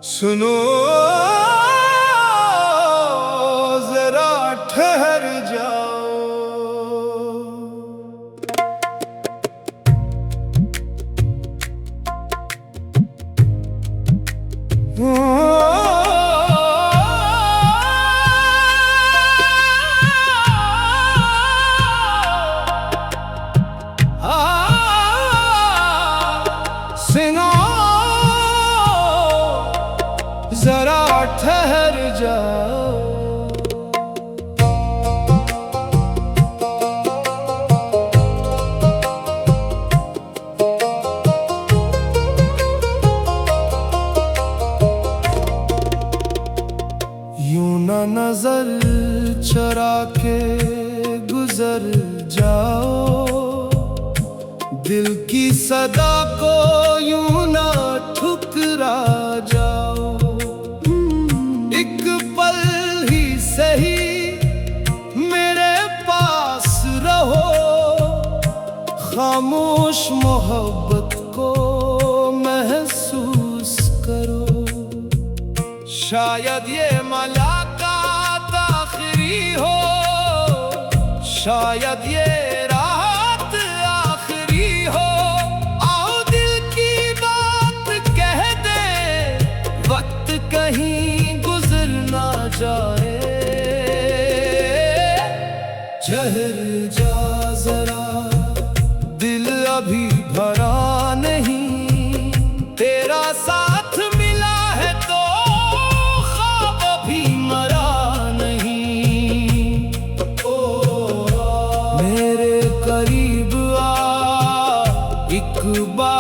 सुनो जरा ठहर जाओ, जरा ठहर जाओ। यूं ना नजर चरा के गुजर जाओ, दिल की सदा को यूं ना ठुकरा जाओ। एक पल ही सही मेरे पास रहो, खामोश मोहब्बत को महसूस करो। शायद ये मुलाकात आखिरी हो, शायद ये रात आखिरी हो। आओ दिल की बात कह दे, वक्त कहीं गुजर ना जाए। ठहर जा जरा, दिल अभी भरा नहीं, तेरा साथ मिला है तो ख्वाब अभी मरा नहीं। ओ मेरे करीब आ, एक बार